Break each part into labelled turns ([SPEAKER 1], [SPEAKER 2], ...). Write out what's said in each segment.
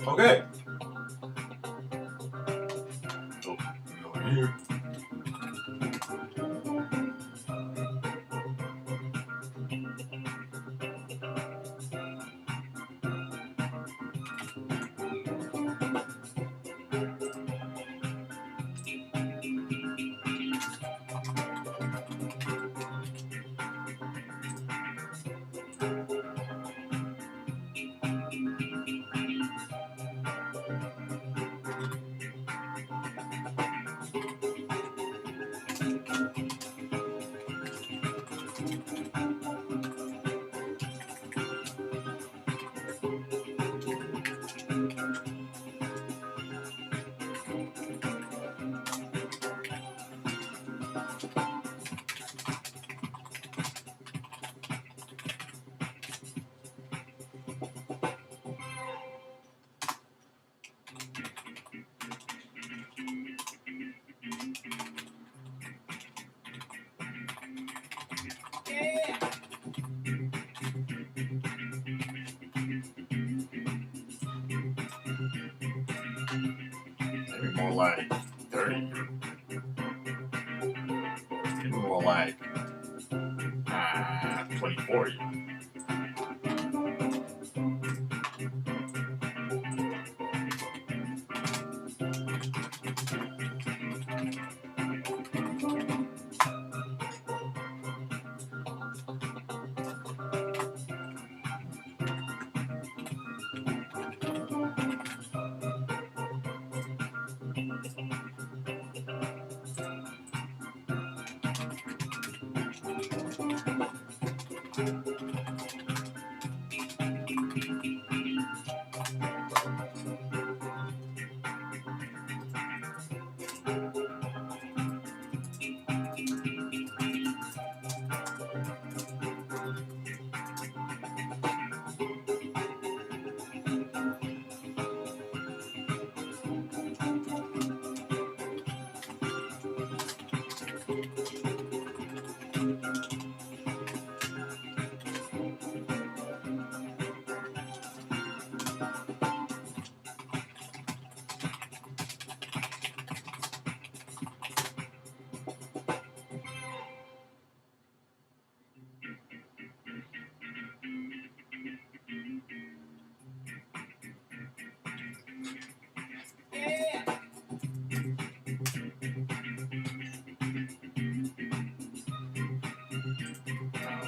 [SPEAKER 1] Okay. Oh, over here. Maybe more like 30. Maybe more like 24 even.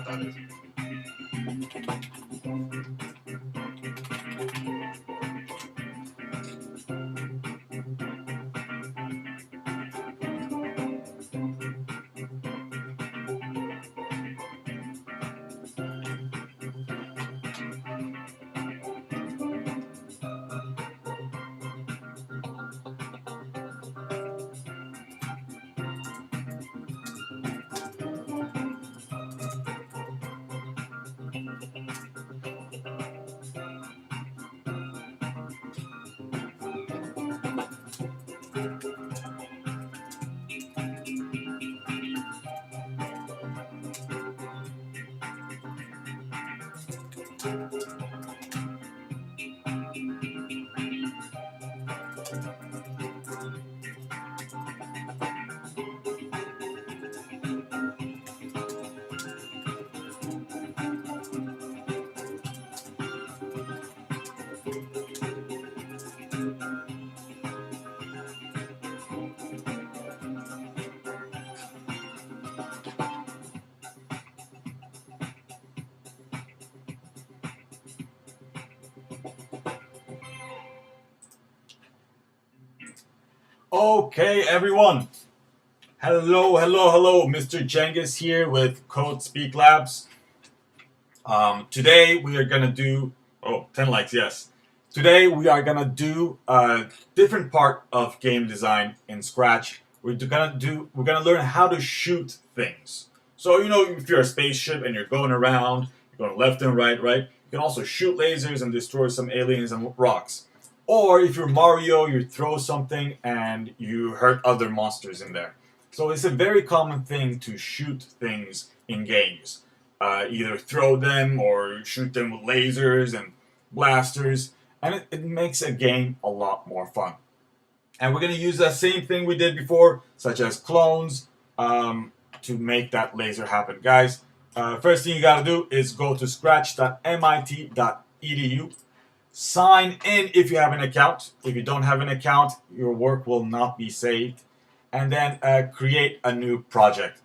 [SPEAKER 1] That is. Okay, everyone. Hello, hello, hello. Mr. Jengis here with CodeSpeak Labs. Today we are gonna do 10 likes, yes. Today we are gonna do a different part of game design in Scratch. We're gonna learn how to shoot things. So if you're a spaceship and you're going around, you're going left and right? You can also shoot lasers and destroy some aliens and rocks. Or if you're Mario, you throw something and you hurt other monsters in there. So it's a very common thing to shoot things in games. Either throw them or shoot them with lasers and blasters. and it makes a game a lot more fun. And we're going to use that same thing we did before, such as clones, to make that laser happen. Guys, first thing you got to do is go to scratch.mit.edu. Sign in if you have an account. If you don't have an account, your work will not be saved. And then create a new project.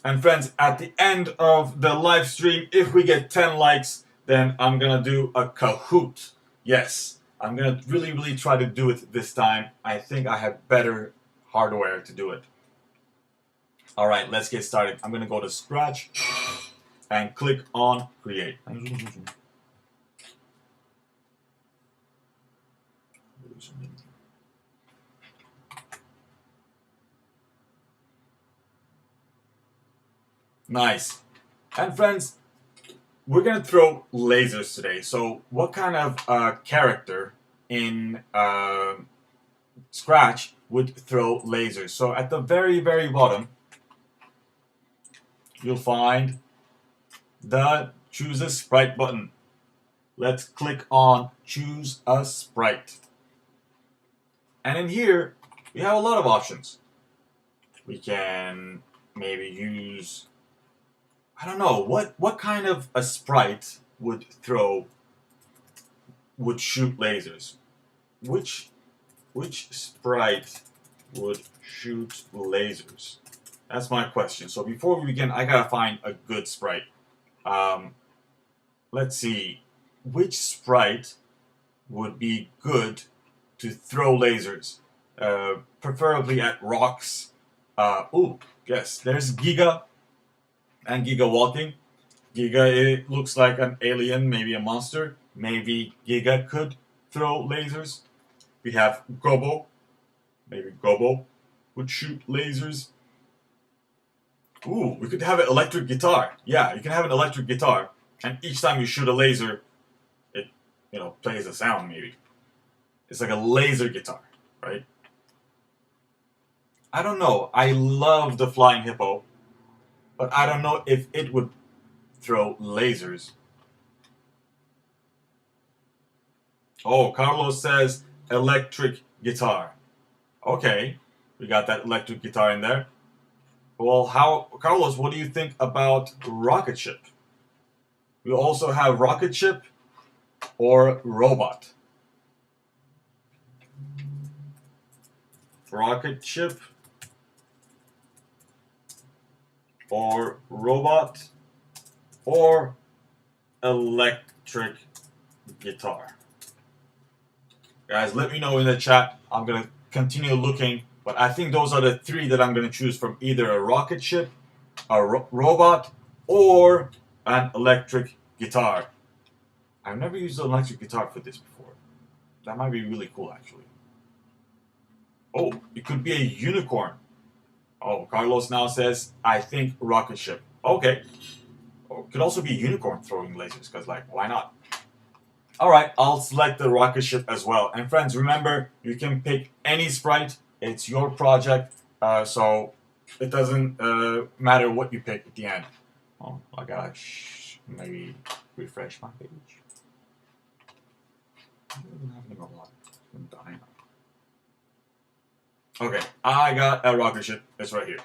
[SPEAKER 1] And friends, at the end of the live stream, if we get 10 likes, then I'm going to do a Kahoot. Yes, I'm going to really try to do it this time. I think I have better hardware to do it. All right, let's get started. I'm going to go to Scratch and click on Create. Nice. And friends, we're going to throw lasers today. So what kind of character in Scratch would throw lasers? So at the very bottom, you'll find the Choose a Sprite button. Let's click on Choose a Sprite. And in here, we have a lot of options. We can maybe use, I don't know, what kind of a sprite would shoot lasers? Which sprite would shoot lasers? That's my question. So before we begin, I gotta find a good sprite. Let's see, which sprite would be good to throw lasers? Preferably at rocks. Ooh, yes, there's Giga and Giga walking. Giga, it looks like an alien, maybe a monster. Maybe Giga could throw lasers. We have Gobo. Maybe Gobo would shoot lasers. Ooh, we could have an electric guitar. Yeah, you can have an electric guitar, and each time you shoot a laser, it, plays a sound maybe. It's like a laser guitar, right? I don't know. I love the flying hippo, but I don't know if it would throw lasers. Oh, Carlos says electric guitar. Okay, we got that electric guitar in there. Well, Carlos, what do you think about rocket ship? We also have rocket ship or robot. Rocket ship or robot or electric guitar. Guys, let me know in the chat. I'm going to continue looking, but I think those are the three that I'm going to choose from: either a rocket ship, a robot, or an electric guitar. I've never used an electric guitar for this before. That might be really cool, actually. Oh, it could be a unicorn. Oh, Carlos now says, I think rocket ship. Okay. Oh, it could also be a unicorn throwing lasers, because, why not? All right, I'll select the rocket ship as well. And friends, remember, you can pick any sprite. It's your project, so it doesn't matter what you pick at the end. Oh, I gotta maybe refresh my page. Okay, I got a rocket ship. It's right here.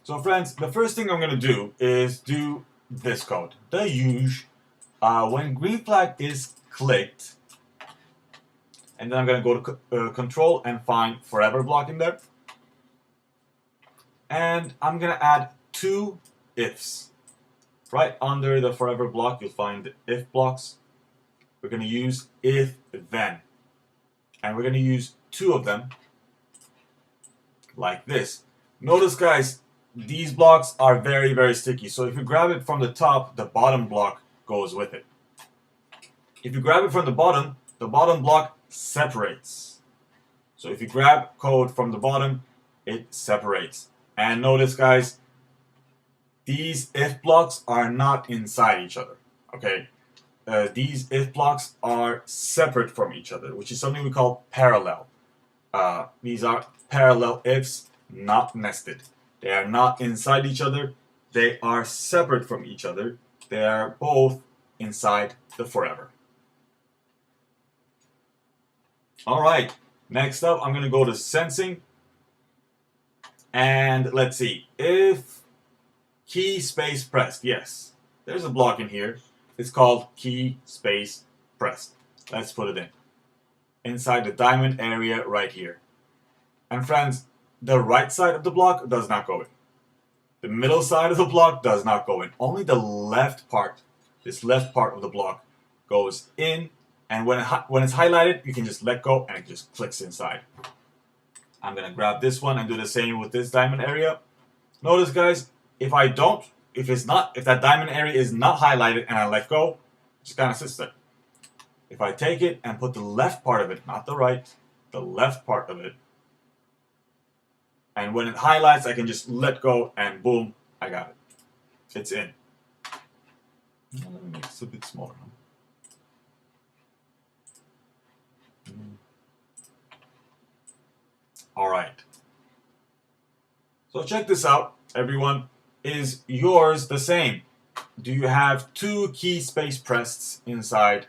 [SPEAKER 1] So friends, the first thing I'm going to do is do this code. The use, when green flag is clicked, and then I'm going to go to control and find forever block in there. And I'm going to add two ifs. Right under the forever block, you'll find the if blocks. We're going to use if then. And we're going to use two of them like this. Notice, guys, these blocks are very sticky. So if you grab it from the top, the bottom block goes with it. If you grab it from the bottom block separates. So if you grab code from the bottom, it separates. And notice, guys, these if blocks are not inside each other. Okay, these if blocks are separate from each other, which is something we call parallel. These are parallel ifs, not nested. They are not inside each other. They are separate from each other. They are both inside the forever. All right, next up, I'm going to go to sensing. And let's see, if key space pressed, yes, there's a block in here. It's called key space pressed. Let's put it in. Inside the diamond area right here. And friends, the right side of the block does not go in. The middle side of the block does not go in. Only the left part, this left part of the block, goes in. And when it's highlighted, you can just let go and it just clicks inside. I'm going to grab this one and do the same with this diamond area. Notice, guys, if that diamond area is not highlighted and I let go, it just kind of sits there. If I take it and put the left part of it, not the right, the left part of it, and when it highlights, I can just let go and boom, I got it. It's in. Let me make this a bit smaller. All right. So check this out, everyone. Is yours the same? Do you have two key space pressed inside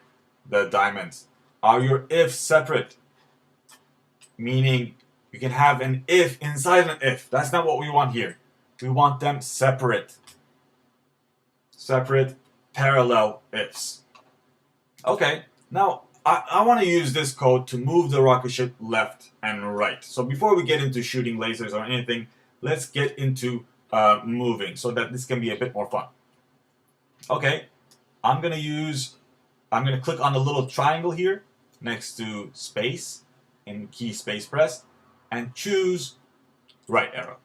[SPEAKER 1] the diamonds? Are your ifs separate? Meaning you can have an if inside an if. That's not what we want here. We want them separate. Separate parallel ifs. Okay, now I want to use this code to move the rocket ship left and right. So before we get into shooting lasers or anything, let's get into moving so that this can be a bit more fun. Okay, I'm going to click on the little triangle here next to space in key space press and choose right arrow.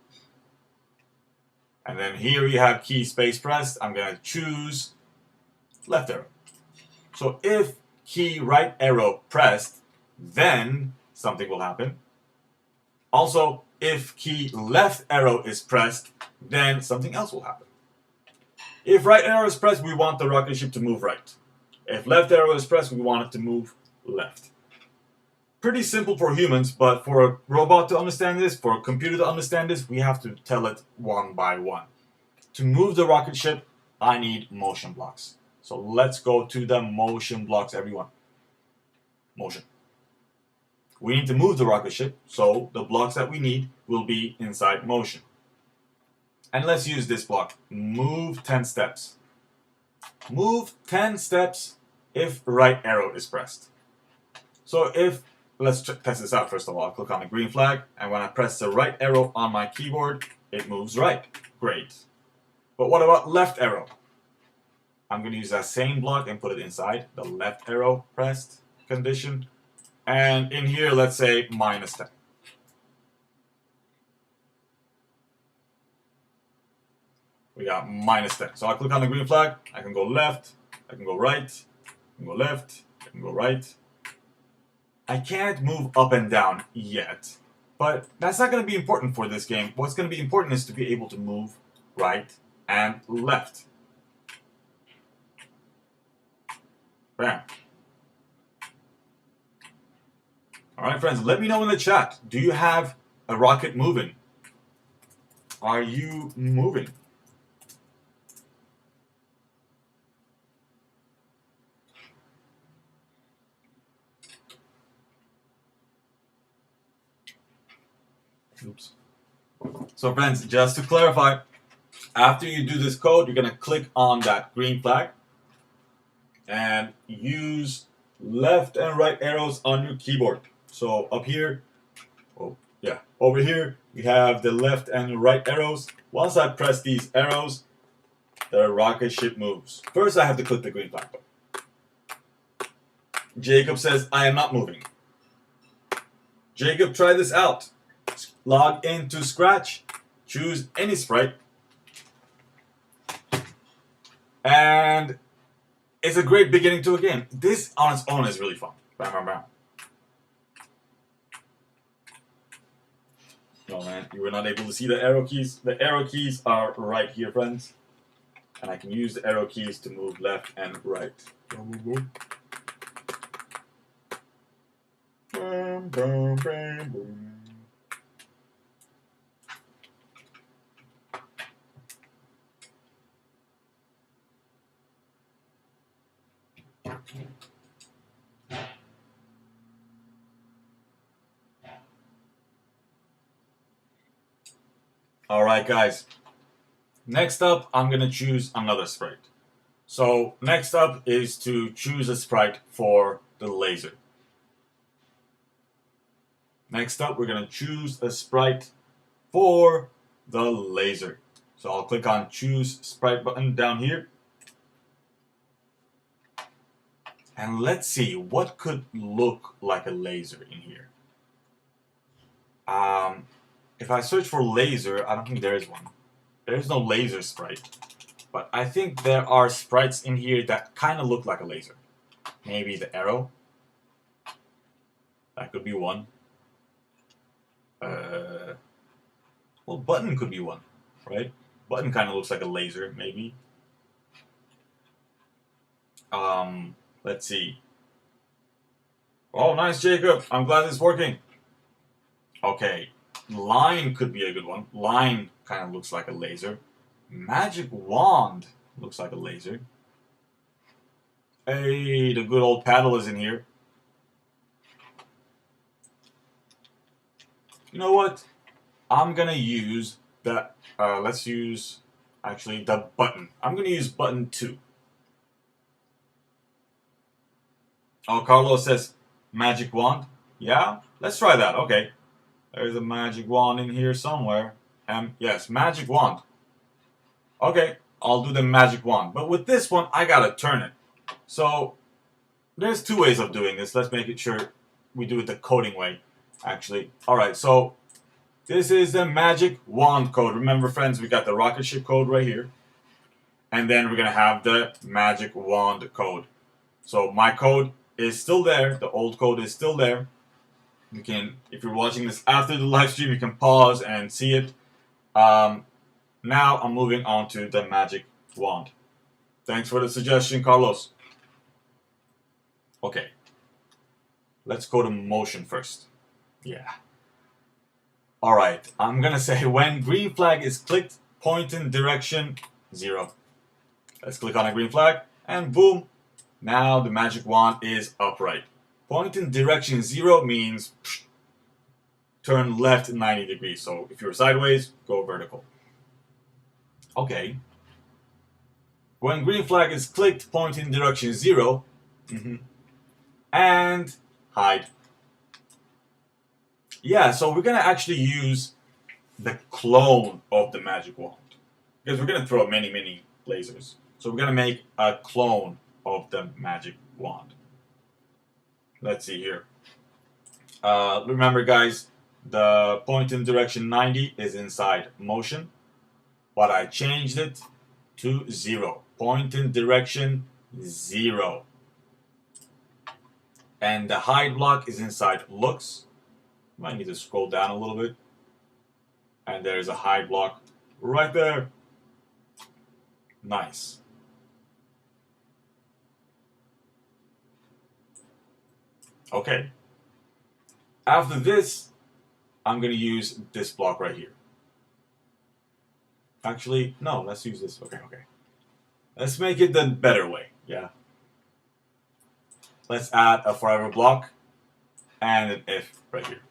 [SPEAKER 1] And then here we have key space pressed. I'm going to choose left arrow. So if key right arrow pressed, then something will happen. Also, if key left arrow is pressed, then something else will happen. If right arrow is pressed, we want the rocket ship to move right. If left arrow is pressed, we want it to move left. Pretty simple for humans, but for a robot to understand this, for a computer to understand this, we have to tell it one by one. To move the rocket ship, I need motion blocks. So let's go to the motion blocks, everyone. Motion. We need to move the rocket ship, so the blocks that we need will be inside motion. And let's use this block. Move 10 steps. Move 10 steps if right arrow is pressed. So let's test this out first of all. I'll click on the green flag, and when I press the right arrow on my keyboard, it moves right. Great. But what about left arrow? I'm going to use that same block and put it inside the left arrow pressed condition. And in here, let's say -10. We got -10. So I click on the green flag. I can go left. I can go right. I can go left. I can go right. I can't move up and down yet. But that's not going to be important for this game. What's going to be important is to be able to move right and left. Bam. Alright, friends, let me know in the chat. Do you have a rocket moving? Are you moving? Oops. So, friends, just to clarify, after you do this code, you're going to click on that green flag and use left and right arrows on your keyboard. So up here, over here, we have the left and right arrows. Once I press these arrows, the rocket ship moves. First, I have to click the green flag button. Jacob says, I am not moving. Jacob, try this out. Log into Scratch, choose any sprite, and it's a great beginning to a game. This on its own is really fun. Bam, bam, bam. No, man, you were not able to see the arrow keys. The arrow keys are right here, friends. And I can use the arrow keys to move left and right. Boom, boom, boom. Boom, boom, boom, boom. Alright guys, next up I'm going to choose another sprite. So next up is to choose a sprite for the laser. Next up we're going to choose a sprite for the laser. So I'll click on choose sprite button down here. And let's see what could look like a laser in here. If I search for laser, I don't think there is one. There is no laser sprite. But I think there are sprites in here that kind of look like a laser. Maybe the arrow. That could be one. Well, button could be one, right? Button kind of looks like a laser, maybe. Let's see. Oh, nice, Jacob. I'm glad it's working. Okay, line could be a good one. Line kind of looks like a laser. Magic wand looks like a laser. Hey, the good old paddle is in here. You know what? I'm gonna use the, let's use, actually, the button. I'm gonna use button 2. Oh, Carlos says magic wand. Yeah, let's try that. Okay. There's a magic wand in here somewhere. Yes, magic wand. Okay, I'll do the magic wand. But with this one, I gotta turn it. So, there's 2 ways of doing this. Let's make it sure we do it the coding way, actually. Alright, so this is the magic wand code. Remember, friends, we got the rocket ship code right here. And then we're gonna have the magic wand code. So my code is still there. The old code is still there. You can, if you're watching this after the live stream, you can pause and see it. Now I'm moving on to the magic wand. Thanks for the suggestion, Carlos. Okay. Let's go to motion first. Yeah. Alright, I'm gonna say when green flag is clicked, point in direction 0. Let's click on a green flag, and boom, now the magic wand is upright. Point in direction 0 means turn left 90 degrees. So if you're sideways, go vertical. Okay. When green flag is clicked, point in direction 0. And hide. Yeah, so we're going to actually use the clone of the magic wand. Because we're going to throw many lasers. So we're going to make a clone of the magic wand. Let's see here. Remember, guys, the point in direction 90 is inside motion. But I changed it to 0. Point in direction 0. And the hide block is inside looks. Might need to scroll down a little bit. And there's a hide block right there. Nice. Okay. After this, I'm going to use this block right here. Actually, no, let's use this. Okay. Let's make it the better way. Yeah. Let's add a forever block and an if right here.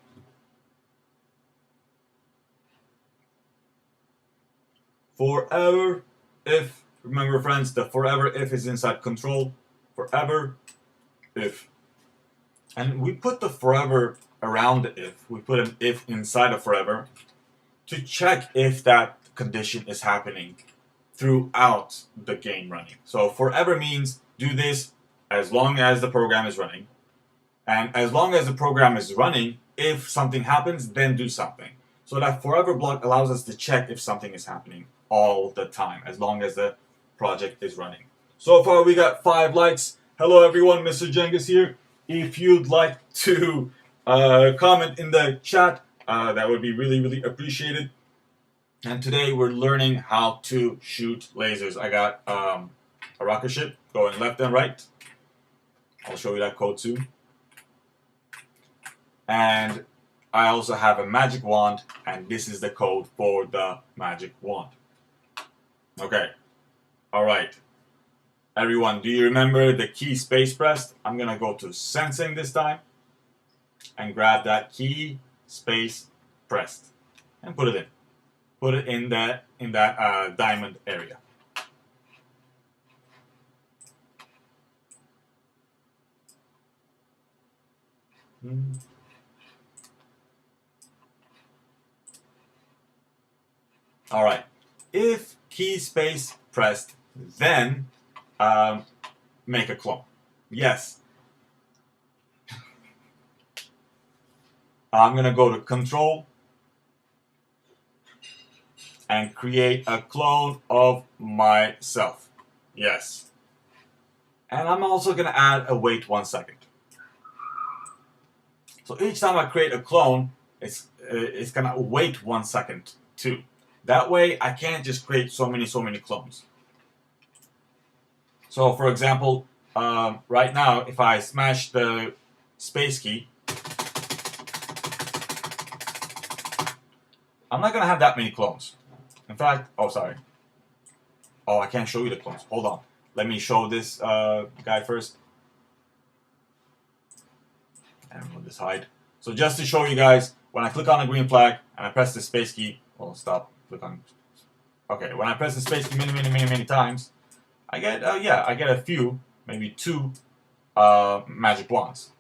[SPEAKER 1] Forever if. Remember, friends, the forever if is inside control. Forever if. And we put the forever around the if. We put an if inside of forever to check if that condition is happening throughout the game running. So forever means do this as long as the program is running. And as long as the program is running, if something happens, then do something. So that forever block allows us to check if something is happening all the time, as long as the project is running. So far we got 5 likes. Hello everyone, Mr. Jengus here. If you'd like to comment in the chat, that would be really appreciated. And today we're learning how to shoot lasers. I got a rocket ship going left and right. I'll show you that code soon. And I also have a magic wand, and this is the code for the magic wand. Okay. Alright. Everyone, do you remember the key space pressed? I'm going to go to sensing this time and grab that key space pressed and put it in. put it in that diamond area. All right. If key space pressed, then make a clone. Yes. I'm gonna go to Control and create a clone of myself. Yes. And I'm also gonna add a wait 1 second. So each time I create a clone, it's gonna wait 1 second too. That way I can't just create so many clones. So for example, right now if I smash the space key, I'm not gonna have that many clones. In fact, oh sorry. Oh, I can't show you the clones. Hold on. Let me show this guy first. And we'll just hide. So just to show you guys, when I click on the green flag and I press the space key, well, stop. Click on. Okay, when I press the space key many times, I get I get a few, maybe 2 magic wands.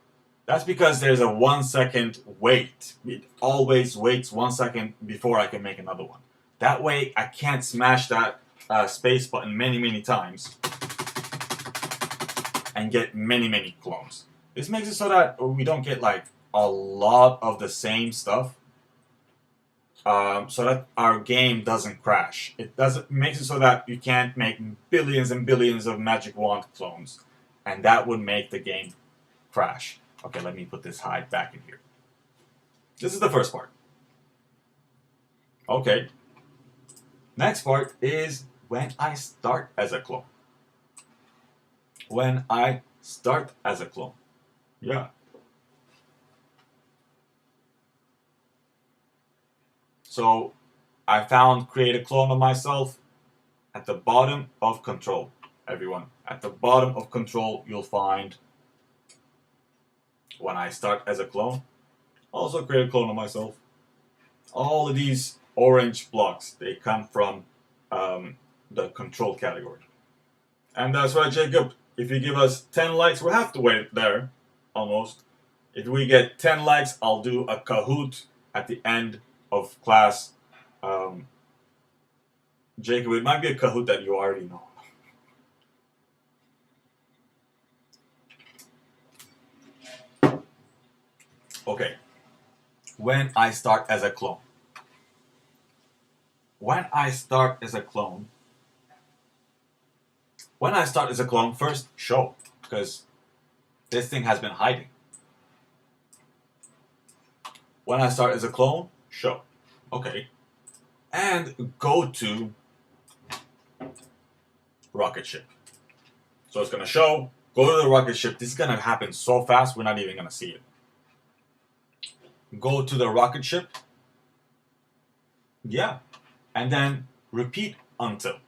[SPEAKER 1] That's because there's a 1 second wait. It always waits 1 second before I can make another one. That way, I can't smash that space button many times and get many clones. This makes it so that we don't get like a lot of the same stuff, so that our game doesn't crash. It makes it so that you can't make billions and billions of magic wand clones, and that would make the game crash. Okay, let me put this hide back in here. This is the first part. Okay. Next part is when I start as a clone. When I start as a clone. Yeah. So I found create a clone of myself at the bottom of Control, everyone. At the bottom of Control, you'll find when I start as a clone. Also create a clone of myself. All of these orange blocks, they come from the Control category. And that's right, Jacob. If you give us 10 likes, we'll have to wait there, almost. If we get 10 likes, I'll do a Kahoot at the end of class. Jacob, it might be a Kahoot that you already know. Okay. When I start as a clone. When I start as a clone, first show, because this thing has been hiding. When I start as a clone, show. Okay. And go to rocket ship. So it's going to show, go to the rocket ship. This is going to happen so fast, we're not even going to see it. Go to the rocket ship. Yeah. And then repeat until.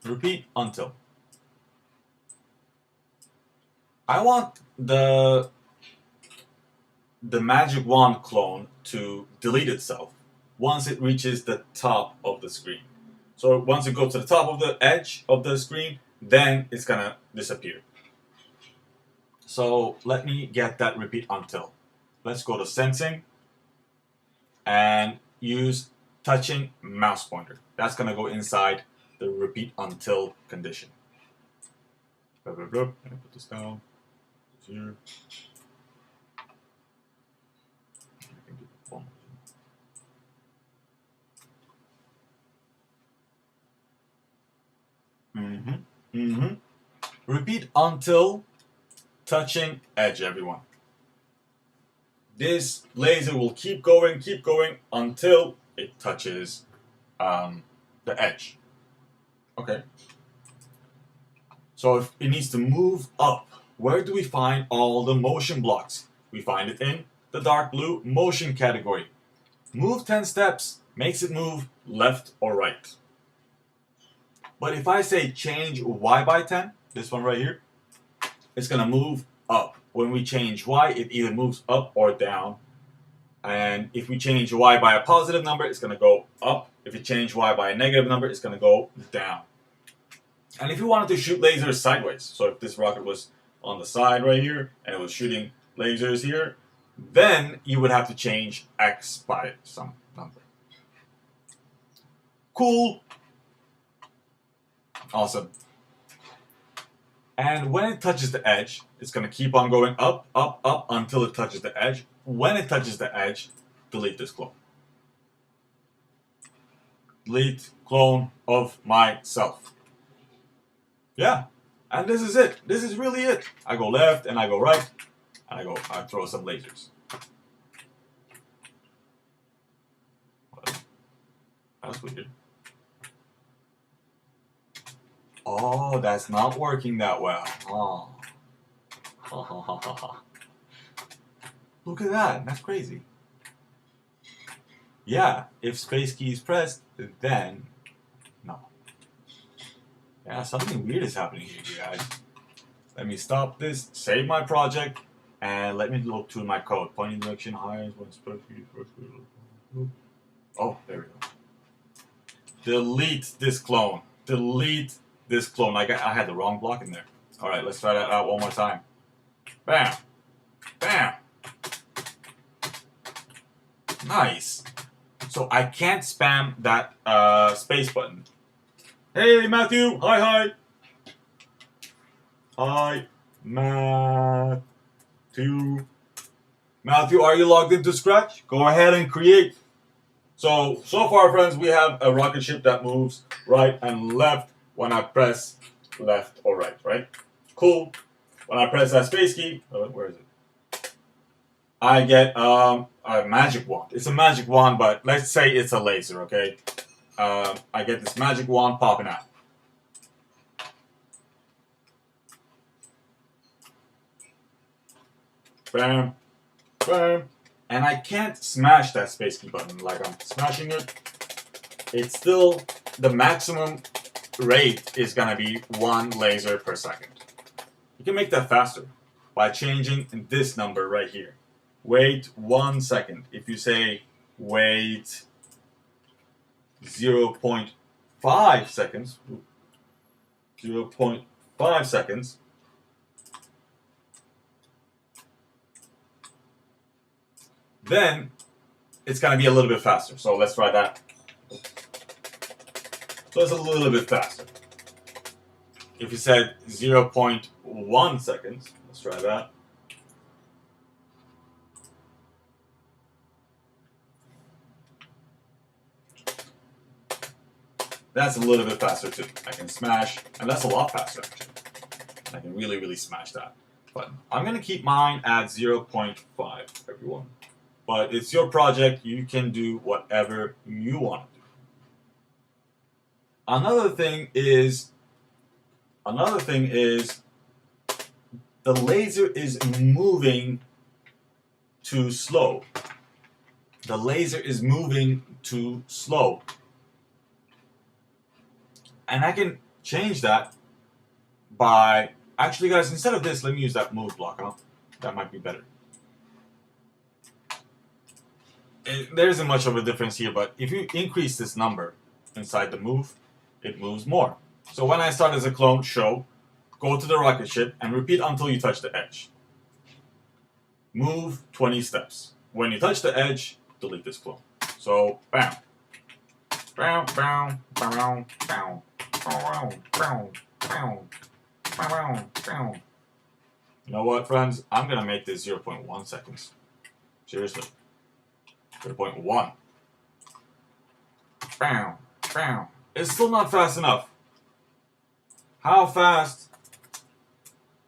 [SPEAKER 1] Repeat until. I want the magic wand clone to delete itself once it reaches the top of the screen. So once it goes to the top of the edge of the screen, then it's gonna disappear. So let me get that repeat until. Let's go to sensing and use touching mouse pointer. That's gonna go inside the repeat until condition. Let me put this down. Here. Repeat until touching edge, everyone. This laser will keep going until it touches the edge. Okay. So if it needs to move up, where do we find all the motion blocks? We find it in the dark blue motion category. Move 10 steps makes it move left or right. But if I say change Y by 10, this one right here, it's going to move up. When we change Y, it either moves up or down. And if we change y by a positive number, it's going to go up. If you change y by a negative number, it's going to go down. And if you wanted to shoot lasers sideways, so if this rocket was on the side right here and it was shooting lasers here, then you would have to change x by some number. Cool. Awesome. And when it touches the edge, it's going to keep on going up, up, up until it touches the edge. When it touches the edge, delete this clone. Delete clone of myself. Yeah, and this is it. This is really it. I go left and I go right, and I throw some lasers. That's weird. Oh, that's not working that well. Oh. Look at that. That's crazy. Yeah, if space key is pressed, then no. Yeah, something weird is happening here, you guys. Let me stop this, save my project, and let me look through my code. Pointing direction higher when space key is pressed. Oh, there we go. Delete this clone. Delete this clone. I had the wrong block in there. All right, let's try that out one more time. Bam. Bam. Nice. So I can't spam that space button. Hey, Matthew. Hi, hi. Hi, Matthew. Matthew, are you logged into Scratch? Go ahead and create. So far, friends, we have a rocket ship that moves right and left when I press left or right? Cool. When I press that space key, where is it? I get a magic wand. It's a magic wand, but let's say it's a laser, okay? I get this magic wand popping out. Bam. Bam. And I can't smash that space key button like I'm smashing it. It's still, the maximum rate is gonna be 1 laser per second. You can make that faster by changing this number right here. Wait 1 second. If you say wait 0.5 seconds, 0.5 seconds, then it's going to be a little bit faster. So let's try that. So it's a little bit faster. If you said 0.1 seconds, let's try that. That's a little bit faster too. I can smash, and that's a lot faster actually. I can really, really smash that button. I'm going to keep mine at 0.5, everyone. But it's your project. You can do whatever you want to do. Another thing is the laser is moving too slow. The laser is moving too slow. And I can change that by, actually guys, instead of this, let me use that move block, huh? That might be better. There isn't much of a difference here, but if you increase this number inside the move, it moves more. So when I start as a clone, show, go to the rocket ship, and repeat until you touch the edge. Move 20 steps. When you touch the edge, delete this clone. So, bam. Bam, bam, bam, bam. You know what, friends? I'm going to make this 0.1 seconds. Seriously. 0.1. Bam, bam. It's still not fast enough. How fast?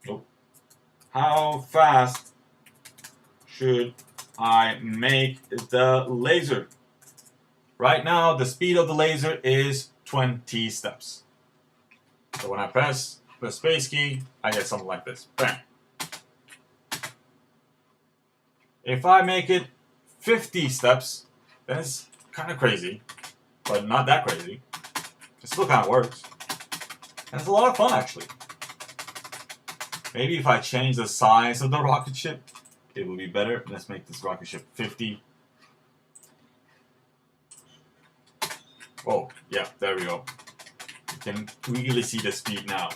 [SPEAKER 1] Nope. How fast should I make the laser? Right now, the speed of the laser is 20 steps. So when I press the space key, I get something like this. Bam. If I make it 50 steps, then it's kind of crazy, but not that crazy. It still kind of works. And it's a lot of fun, actually. Maybe if I change the size of the rocket ship, it will be better. Let's make this rocket ship 50 Oh, yeah, there we go. You can really see the speed now.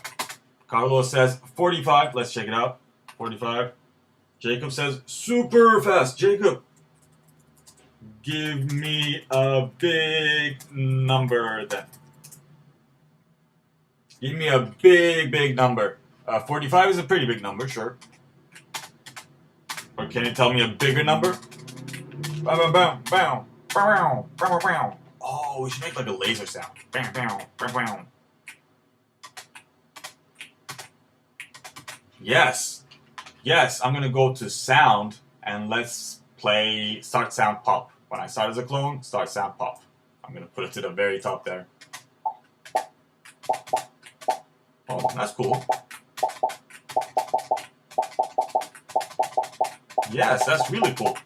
[SPEAKER 1] Carlos says 45. Let's check it out. 45. Jacob says super fast. Jacob, give me a big number then. Give me a big number. 45 is a pretty big number, sure. Or can you tell me a bigger number? Bam, bam, bam, bam, bam, bam. Oh, we should make like a laser sound. Bam, bam, bam, bam. Yes. Yes, I'm gonna go to sound and let's play start sound pop. When I start as a clone, start sound pop. I'm gonna put it to the very top there. Oh, that's cool. Yes, that's really cool.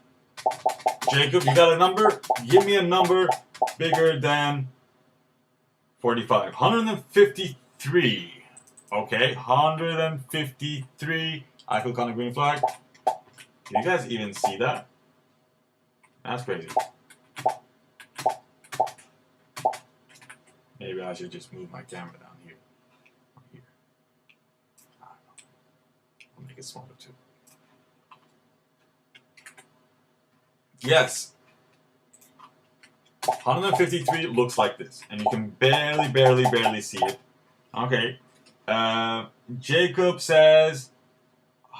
[SPEAKER 1] Jacob, you got a number? Give me a number bigger than 45. 153. Okay, 153. I click on the green flag. Do you guys even see that? That's crazy. Maybe I should just move my camera down here. Here. I don't know. I'll make it smaller too. Yes. 153 looks like this. And you can barely see it. Okay. Jacob says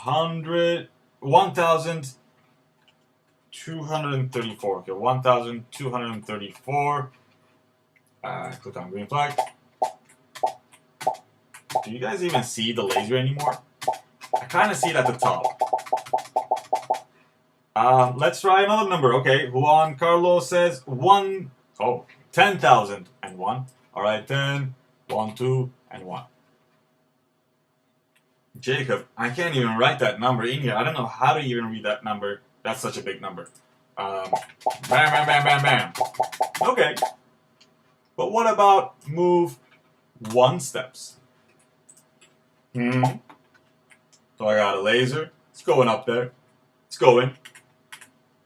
[SPEAKER 1] 1,234. Okay, 1,234. Click on green flag. Do you guys even see the laser anymore? I kind of see it at the top. Let's try another number. Okay, Juan Carlos says 10,001. All right, 10, 1, 2, and 1. Jacob, I can't even write that number in here. I don't know how to even read that number. That's such a big number. Bam, bam, bam, bam, bam. Okay. But what about move 1 steps? So I got a laser. It's going up there. It's going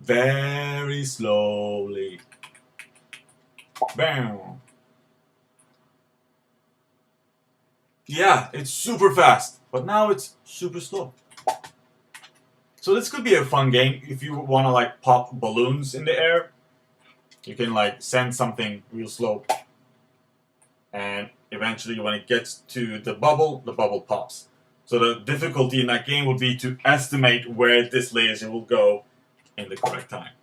[SPEAKER 1] very slowly. Bam. Yeah, it's super fast, but now it's super slow. So this could be a fun game if you want to like pop balloons in the air. You can like send something real slow, and eventually when it gets to the bubble pops. So the difficulty in that game would be to estimate where this laser will go in the correct time.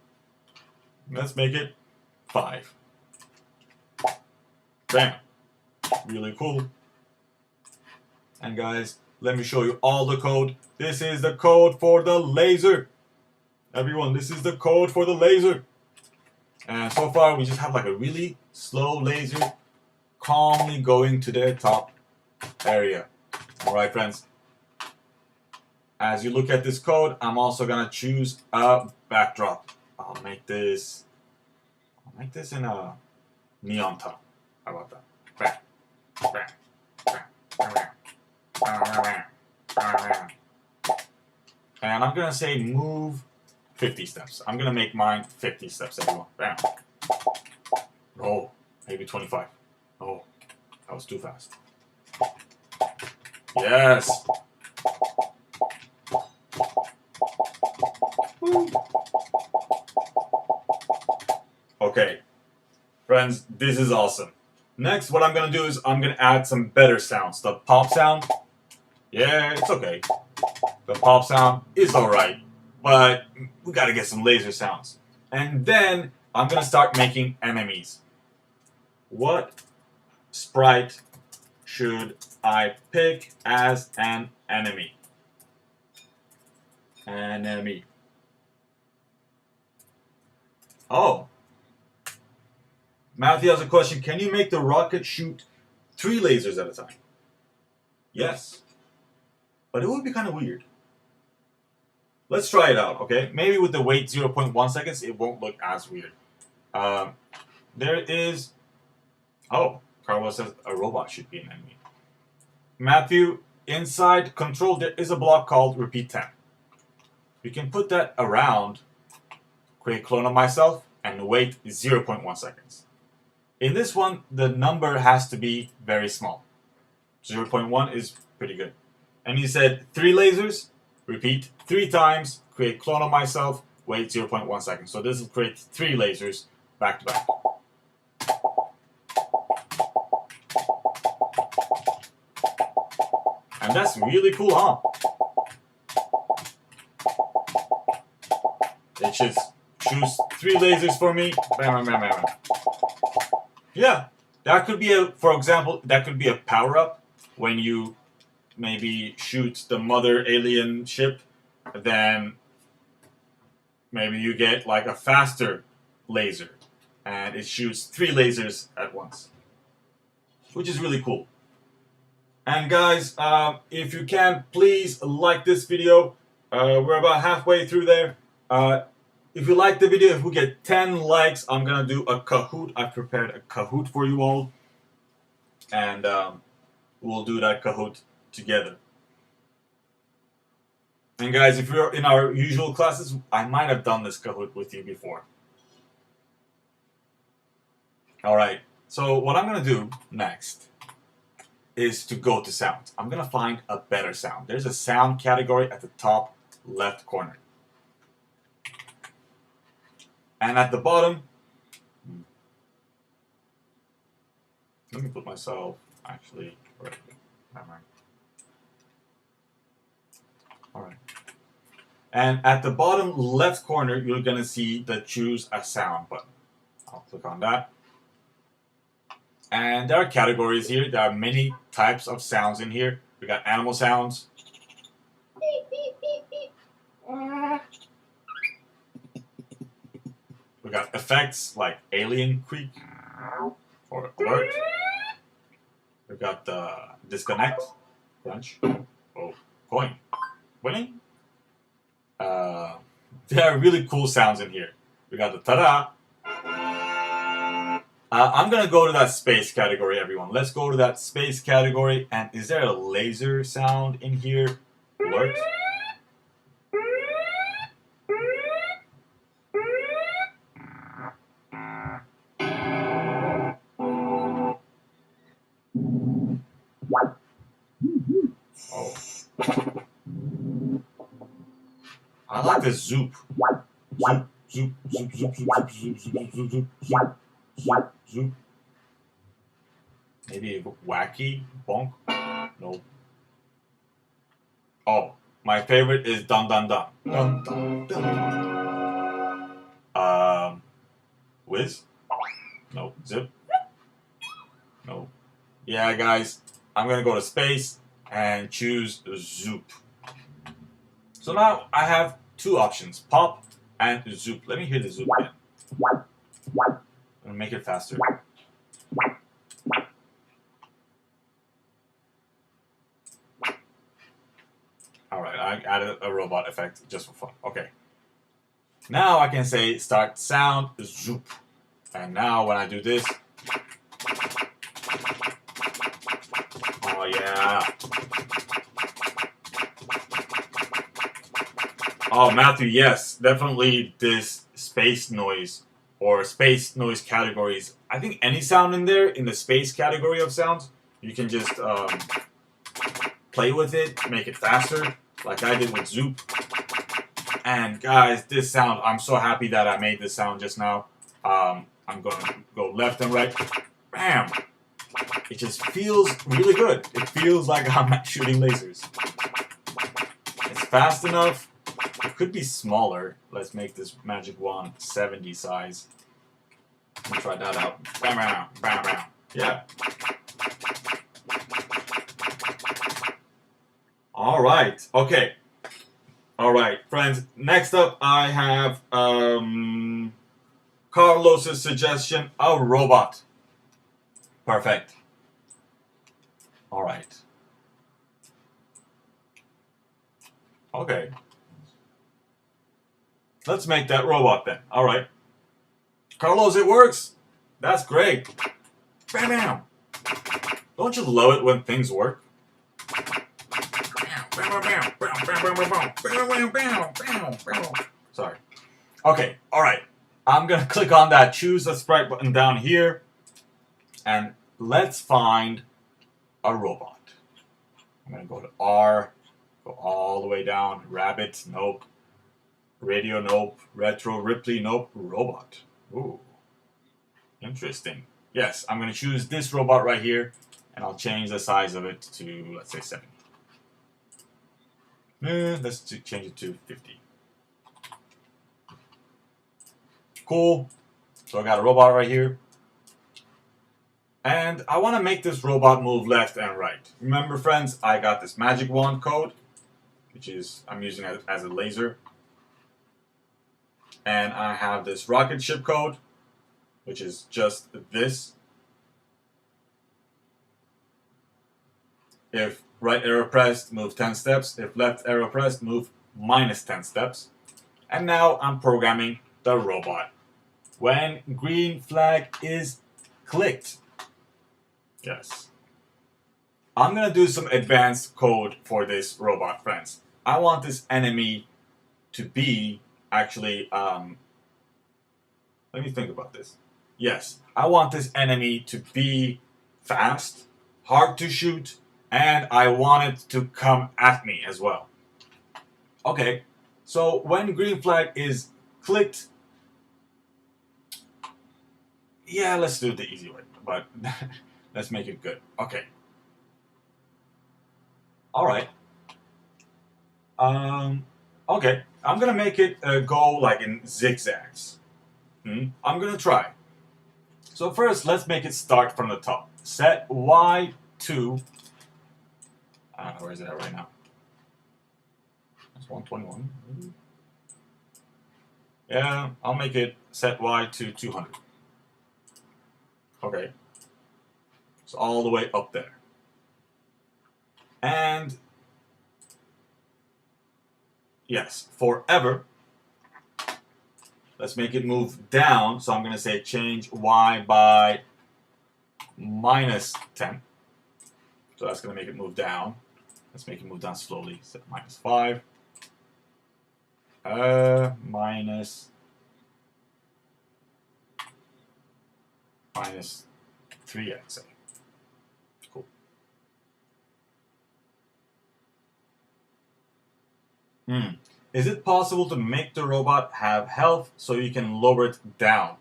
[SPEAKER 1] Let's make it 5. Bam. Really cool. And guys, let me show you all the code. This is the code for the laser. Everyone, this is the code for the laser. And so far, we just have like a really slow laser calmly going to the top area. All right, friends. As you look at this code, I'm also gonna choose a backdrop. I'll make this in a neon tone. How about that? Bam, bam, bam, bam, bam. And I'm gonna say move 50 steps. I'm gonna make mine 50 steps, everyone. Bam. Oh, maybe 25. Oh, that was too fast. Yes. Woo. Okay, friends, this is awesome. Next, what I'm gonna do is I'm gonna add some better sounds. The pop sound, yeah, it's okay. The pop sound is alright, but we gotta get some laser sounds. And then I'm gonna start making enemies. What sprite should I pick as an enemy? Enemy. Oh. Matthew has a question. Can you make the rocket shoot 3 lasers at a time? Yes. But it would be kind of weird. Let's try it out, okay? Maybe with the wait 0.1 seconds, it won't look as weird. There is... Oh, Carlos says a robot should be an enemy. Matthew, inside control, there is a block called repeat 10. We can put that around, create clone of myself, and wait 0.1 seconds. In this one, the number has to be very small. 0.1 is pretty good. And he said 3 lasers, repeat 3 times, create clone of myself, wait 0.1 seconds. So this will create 3 lasers back to back. And that's really cool, huh? It just choose 3 lasers for me. Bam, bam, bam, bam. Yeah, that could be for example, that could be a power-up when you maybe shoot the mother alien ship, then maybe you get like a faster laser, and it shoots 3 lasers at once, which is really cool. And guys, if you can, please like this video. We're about halfway through there. If you like the video, if we get 10 likes, I'm gonna do a Kahoot. I've prepared a Kahoot for you all, and we'll do that Kahoot together. And guys, if you're in our usual classes, I might have done this Kahoot with you before. Alright, so what I'm gonna do next is to go to sounds. I'm gonna find a better sound. There's a sound category at the top left corner. And at the bottom, let me put myself actually right here. Alright. And at the bottom left corner, you're gonna see the choose a sound button. I'll click on that. And there are categories here. There are many types of sounds in here. We got animal sounds. We got effects like alien creak or alert. We got the disconnect, crunch, oh, coin, winning. There are really cool sounds in here. We got the ta-da. I'm gonna go to that space category, everyone. Let's go to that space category. And is there a laser sound in here? Alert. Oh. I like the zoop. Zoop, zoop, zoop, zoop, zoop, zoop, zoop, zoop, zoop, zoop, zoop. Zoop. Maybe wacky bonk. Nope. Oh, my favorite is dun dun dun. Dun dun dun. Whiz? No. Zip? No. Yeah, guys. I'm gonna go to space and choose zoop. So now I have 2 options: pop and zoop. Let me hear the zoop again. I'm gonna make it faster. Alright, I added a robot effect just for fun. Okay. Now I can say start sound zoop. And now when I do this. Oh yeah. Oh, Matthew, yes. Definitely this space noise. Or space noise categories. I think any sound in there, in the space category of sounds, you can just play with it, make it faster, like I did with Zoop. And guys, this sound, I'm so happy that I made this sound just now. I'm going to go left and right. Bam! It just feels really good. It feels like I'm shooting lasers. It's fast enough. It could be smaller. Let's make this magic wand 70 size. Let me try that out. Bam, bam, bam, bam. Yeah. All right. Okay. All right, friends. Next up, I have Carlos's suggestion: a robot. Perfect. All right. Okay. Let's make that robot then. All right. Carlos, it works. That's great. Bam, bam. Don't you love it when things work? Sorry. Okay, all right. I'm going to click on that choose a sprite button down here. And let's find a robot. I'm going to go to R, go all the way down. Rabbit, nope. Radio, nope. Retro, Ripley, nope. Robot. Ooh, interesting. Yes, I'm going to choose this robot right here, and I'll change the size of it to, let's say, 70. Let's change it to 50. Cool. So I got a robot right here. And I want to make this robot move left and right. Remember, friends, I got this magic wand code, which is, I'm using it as a laser. And I have this rocket ship code, which is just this. If right arrow pressed, move 10 steps. If left arrow pressed, move minus 10 steps. And now I'm programming the robot. When green flag is clicked. Yes. I'm going to do some advanced code for this robot, friends. I want this enemy to be actually, let me think about this. Yes, I want this enemy to be fast, hard to shoot, and I want it to come at me as well. Okay, so when green flag is clicked, yeah, let's do it the easy way, but let's make it good. Okay. All right. Okay, I'm gonna make it go like in zigzags. I'm gonna try. So first, let's make it start from the top. Set Y to, I don't know, where is it at right now? That's 121. Yeah, I'll make it set Y to 200. Okay. So all the way up there. And yes, forever. Let's make it move down. So I'm going to say change Y by minus 10. So that's going to make it move down. Let's make it move down slowly. Set minus 5. Minus 3, I'd say. Cool. Is it possible to make the robot have health so you can lower it down?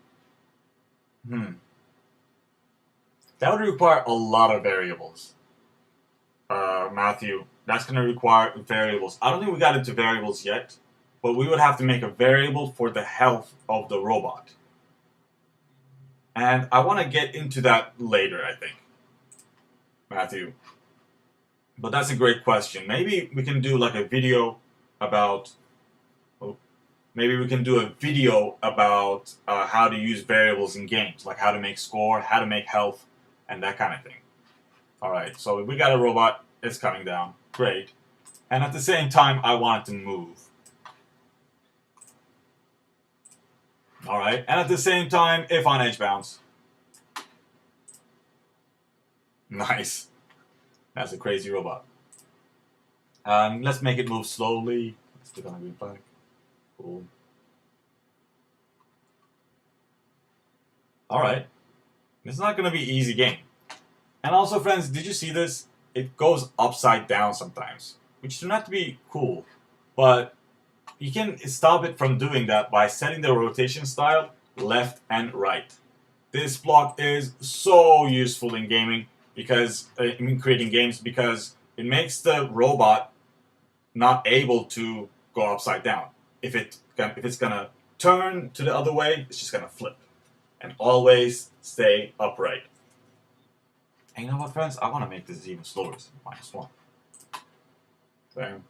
[SPEAKER 1] That would require a lot of variables. Matthew, that's going to require variables. I don't think we got into variables yet, but we would have to make a variable for the health of the robot. And I want to get into that later, I think, Matthew. But that's a great question. Maybe we can do like a video about, how to use variables in games, like how to make score, how to make health, and that kind of thing. All right, so we got a robot. It's coming down. Great. And at the same time, I want it to move. All right, and at the same time, if on edge bounce. Nice. That's a crazy robot. Let's make it move slowly. Let's click on a green flag. Cool. All right. It's not going to be an easy game. And also, friends, did you see this? It goes upside down sometimes, which turned out to be cool. But you can stop it from doing that by setting the rotation style left and right. This block is so useful in gaming because in creating games because it makes the robot not able to go upside down. If it's gonna turn to the other way, it's just gonna flip, and always stay upright. And you know what, friends? I want to make this even slower. -1. Bam.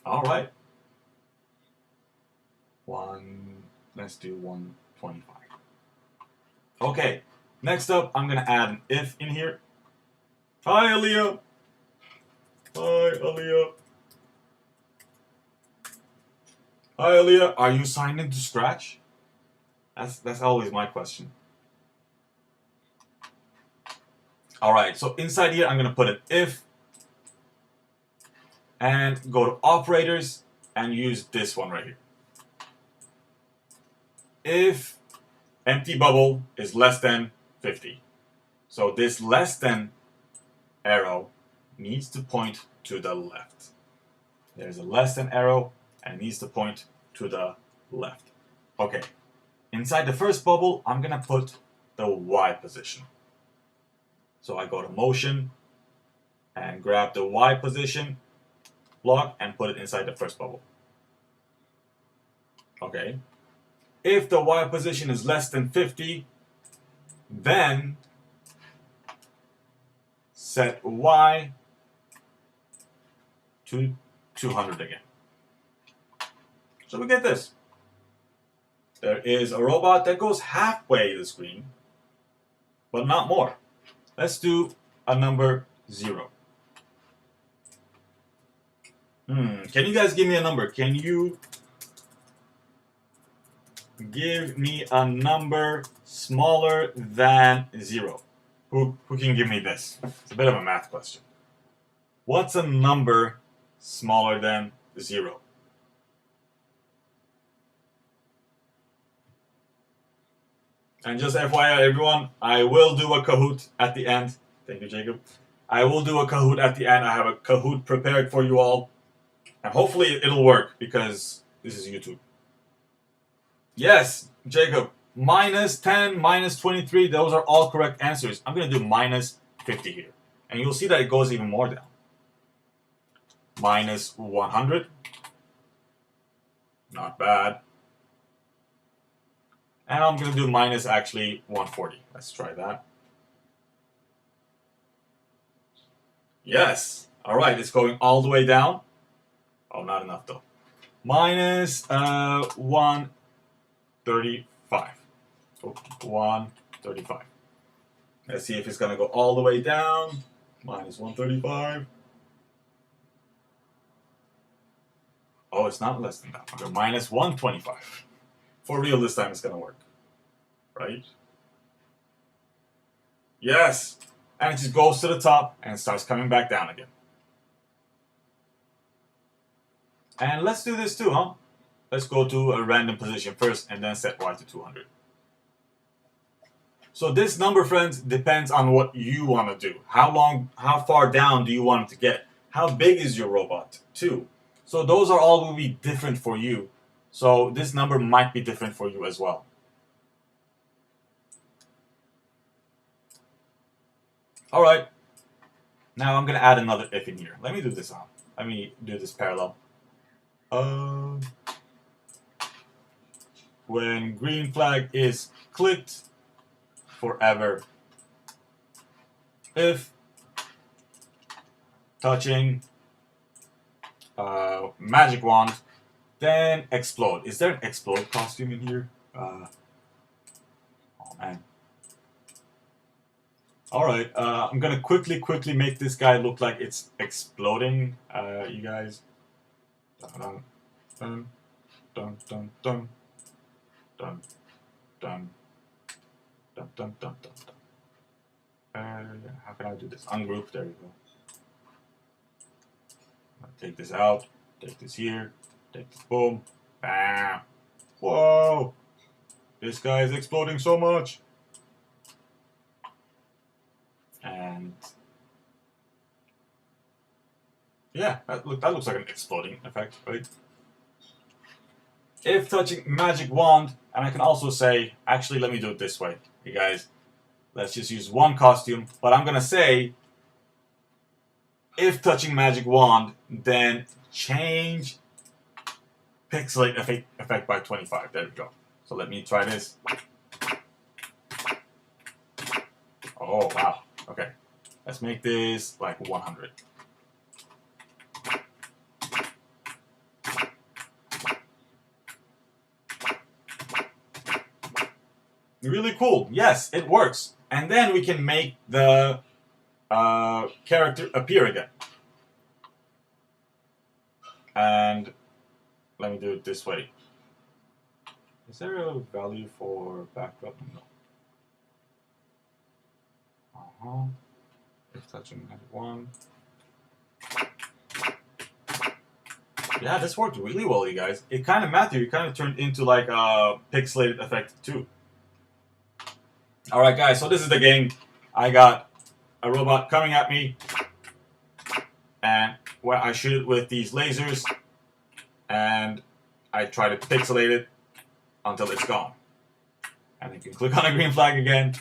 [SPEAKER 1] All right. Let's do 125. Okay. Next up, I'm gonna add an if in here. Hi, Aaliyah. Hi, Aaliyah. Hi, Aaliyah. Are you signed into Scratch? That's always my question. All right. So inside here, I'm gonna put an if, and go to operators and use this one right here. if empty bubble is less than 50. So this less than arrow needs to point to the left. There's a less than arrow and it needs to point to the left. Okay, inside the first bubble, I'm gonna put the Y position. So I go to motion and grab the Y position block and put it inside the first bubble. Okay, if the Y position is less than 50, then set Y to 200 again. So we get this. There is a robot that goes halfway the screen, but not more. Let's do a number 0. Can you guys give me a number? Can you give me a number smaller than 0? Who can give me this? It's a bit of a math question. What's a number smaller than 0? And just FYI, everyone, I will do a Kahoot at the end. Thank you, Jacob. I will do a Kahoot at the end. I have a Kahoot prepared for you all. And hopefully it'll work because this is YouTube. Yes, Jacob. Minus 10, minus 23, those are all correct answers. I'm going to do minus 50 here. And you'll see that it goes even more down. Minus 100. Not bad. And I'm going to do minus actually 140. Let's try that. Yes. All right, it's going all the way down. Oh, not enough though. Minus 135. Oh, 135. Let's see if it's going to go all the way down. Minus 135. Oh, it's not less than that. Okay, minus 125. For real this time it's going to work. Right? Yes! And it just goes to the top and starts coming back down again. And let's do this too, huh? Let's go to a random position first and then set Y to 200. So this number, friends, depends on what you want to do. How far down do you want it to get? How big is your robot, too? So those are all will be different for you. So this number might be different for you as well. All right. Now I'm going to add another if in here. Let me do this on. Let me do this parallel. When green flag is clicked, forever. If touching magic wand, then explode. Is there an explode costume in here? Oh man. Alright, I'm gonna quickly make this guy look like it's exploding, you guys. Dun dun dun dun dun dun dun dun dun dun dun dun. How can I do this? Ungroup, there we go. Take this out, take this here, take this, boom, bam. Whoa! This guy is exploding so much. And yeah, that looks like an exploding effect, right? If touching magic wand, and I can also say, actually, let me do it this way, you guys. Let's just use one costume, but I'm gonna say, if touching magic wand, then change pixelate effect by 25. There we go. So let me try this. Oh wow. Okay. Let's make this like 100. Really cool. Yes, it works. And then we can make the character appear again. And let me do it this way. Is there a value for backdrop? No. If touching magic wand. Yeah, this worked really well, you guys. It kind of, Matthew, it kind of turned into like a pixelated effect too. Alright guys, so this is the game. I got a robot coming at me, and where I shoot it with these lasers, and I try to pixelate it until it's gone. And you can click on the green flag again,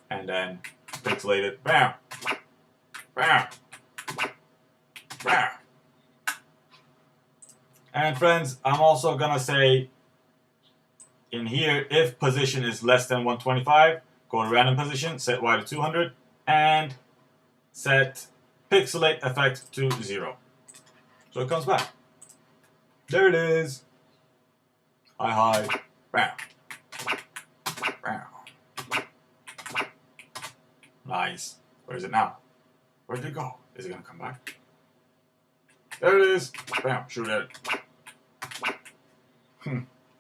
[SPEAKER 1] and then pixelate it. Bam! Bam! Bam! And friends, I'm also gonna say in here, if position is less than 125, go to random position, set Y to 200, and set pixelate effect to 0. So it comes back. There it is. Hi. Bam. Bam. Nice. Where is it now? Where did it go? Is it gonna come back? There it is. Bam. Shoot it.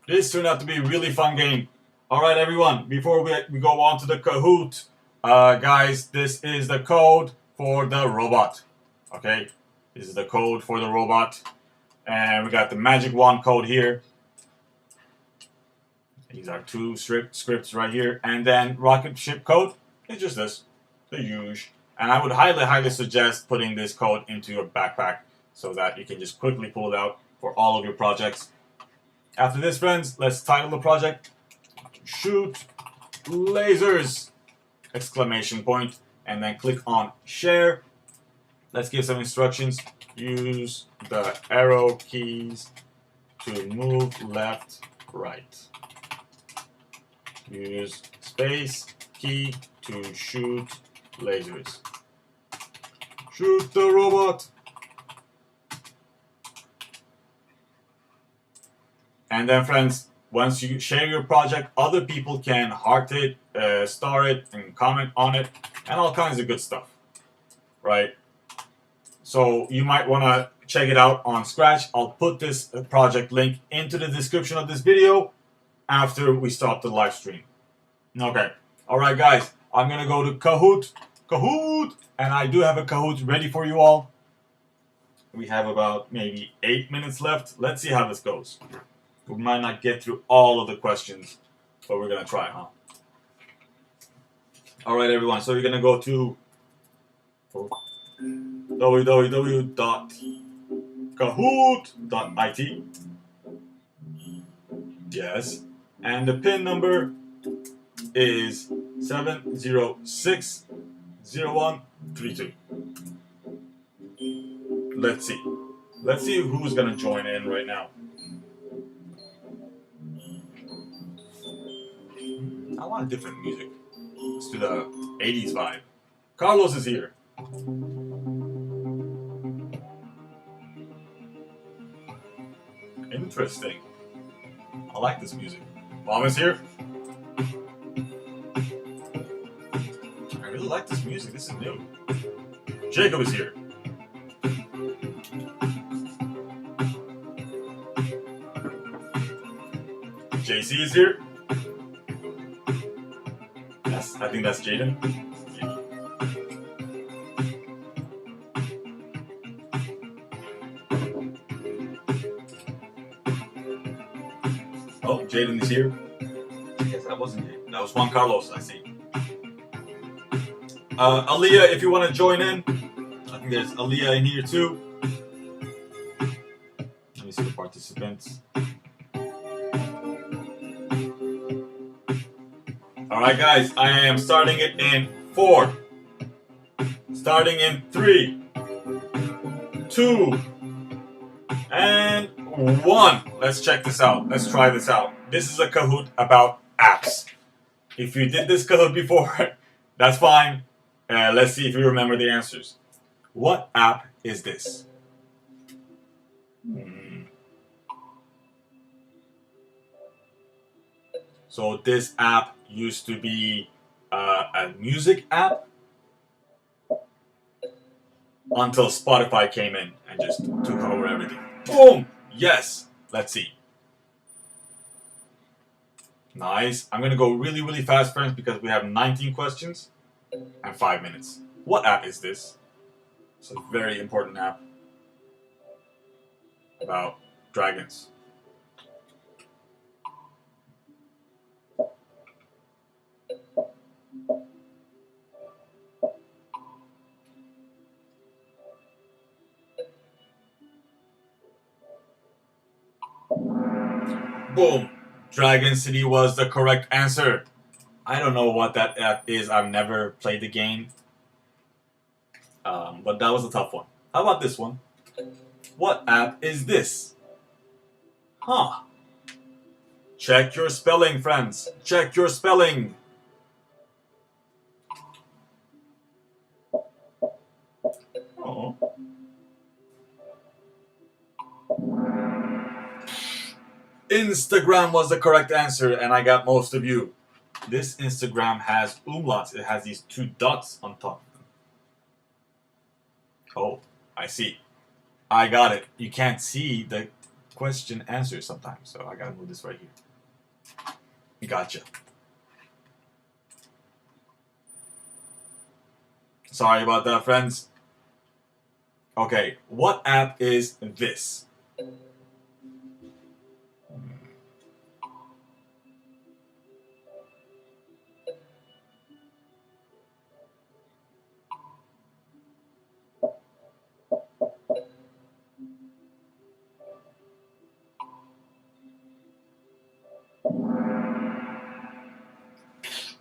[SPEAKER 1] This turned out to be a really fun game. Alright everyone, before we go on to the Kahoot, guys, this is the code for the robot. Okay? This is the code for the robot. And we got the magic wand code here. These are two scripts right here. And then rocket ship code is just this, the huge. And I would highly suggest putting this code into your backpack so that you can just quickly pull it out for all of your projects. After this, friends, let's title the project Shoot Lasers! Exclamation point. And then click on Share. Let's give some instructions. Use the arrow keys to move left, right. Use space key to shoot lasers. Shoot the robot! And then, friends, once you share your project, other people can heart it, star it, and comment on it, and all kinds of good stuff, right? So you might want to check it out on Scratch. I'll put this project link into the description of this video after we stop the live stream. Okay. All right, guys. I'm going to go to Kahoot, and I do have a Kahoot ready for you all. We have about maybe 8 minutes left. Let's see how this goes. We might not get through all of the questions, but we're going to try, huh? All right, everyone. So you're going to go to www.kahoot.it. Yes. And the PIN number is 7060132. Let's see. Let's see who's going to join in right now. I want different music. Let's do the 80s vibe. Carlos is here. Interesting. I like this music. Mom is here. I really like this music. This is new. Jacob is here. JC is here. Yes, I think that's Jaden. Yeah. Oh, Jaden is here. Yes, that wasn't Jaden. That was Juan Carlos, I see. Aaliyah, if you want to join in. I think there's Aaliyah in here too. Let me see the participants. Alright guys, I am starting it in 4. Starting in 3, 2, and 1. Let's check this out. Let's try this out. This is a Kahoot about apps. If you did this Kahoot before, that's fine. Let's see if you remember the answers. What app is this? So this app used to be a music app until Spotify came in and just took over everything. Boom! Yes! Let's see. Nice. I'm going to go really fast, friends, because we have 19 questions and 5 minutes. What app is this? It's a very important app about dragons. Boom! Dragon City was the correct answer. I don't know what that app is. I've never played the game. But that was a tough one. How about this one? What app is this? Huh. Check your spelling, friends. Check your spelling. Oh. Instagram was the correct answer, and I got most of you. This Instagram has umlauts. It has these 2 dots on top. Oh, I see. I got it. You can't see the question answer sometimes, so I gotta move this right here. Gotcha. Sorry about that, friends. Okay, what app is this?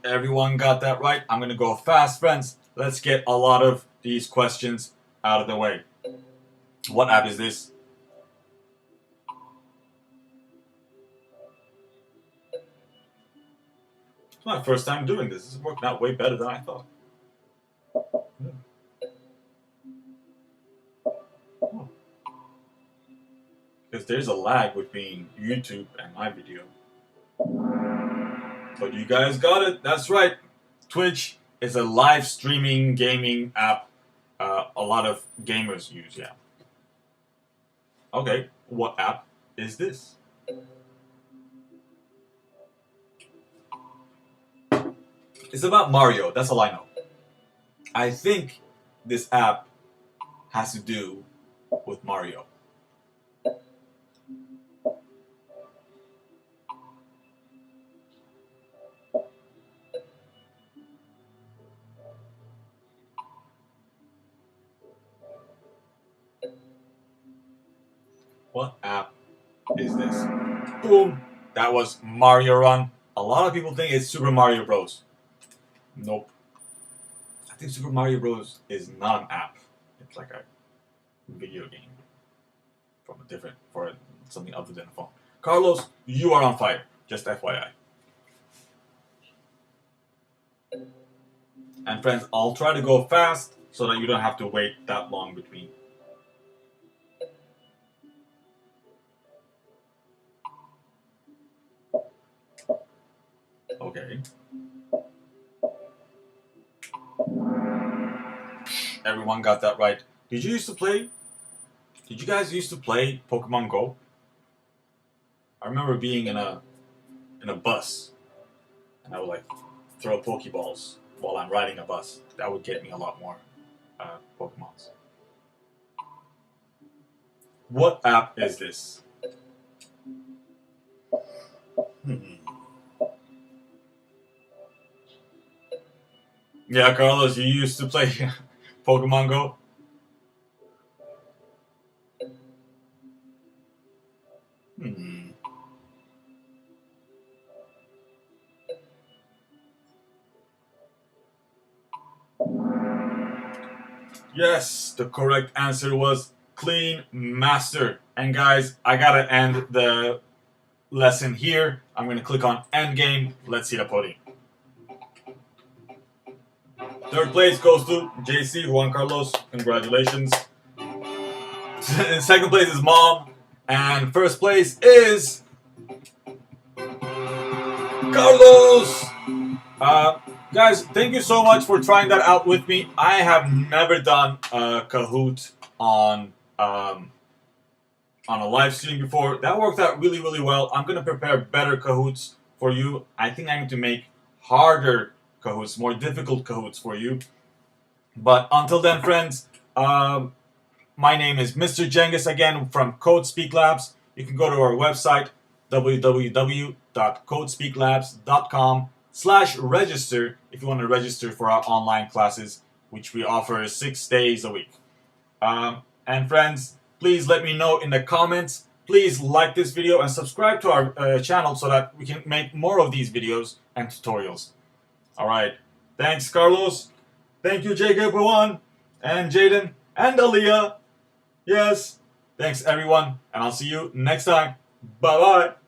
[SPEAKER 1] Everyone got that right. I'm gonna go fast, friends. Let's get a lot of these questions out of the way. What app is this? It's my first time doing this. This is working out way better than I thought. Because there's a lag between YouTube and my video. But you guys got it. That's right. Twitch is a live streaming gaming app. A lot of gamers use, yeah. Okay, what app is this? It's about Mario. That's all I know. I think this app has to do with Mario. What app is this? Boom! That was Mario Run. A lot of people think it's Super Mario Bros. Nope. I think Super Mario Bros. Is not an app. It's like a video game from a different, for something other than a phone. Carlos, you are on fire. Just FYI. And friends, I'll try to go fast so that you don't have to wait that long between. Okay. Everyone got that right. Did you guys used to play Pokemon Go? I remember being in a bus and I would like throw Pokeballs while I'm riding a bus. That would get me a lot more Pokemons. What app is this? Yeah, Carlos, you used to play Pokemon Go? Yes, the correct answer was Clean Master. And guys, I gotta end the lesson here. I'm gonna click on End Game. Let's see the podium. Third place goes to JC Juan Carlos. Congratulations. Second place is Mom. And first place is Carlos. Guys, thank you so much for trying that out with me. I have never done a Kahoot on a live stream before. That worked out really, really well. I'm going to prepare better Kahoots for you. I think I need to make harder Kahoots, more difficult Kahoots for you. But until then, friends, my name is Mr. Jengis again from CodeSpeak Labs. you can go to our website, www.codespeaklabs.com/register if you want to register for our online classes, which we offer 6 days a week. And friends, please let me know in the comments. Please like this video and subscribe to our channel so that we can make more of these videos and tutorials. Alright, thanks Carlos, thank you Jacob One, and Jaden, and Aaliyah. Yes, thanks everyone, and I'll see you next time. Bye bye.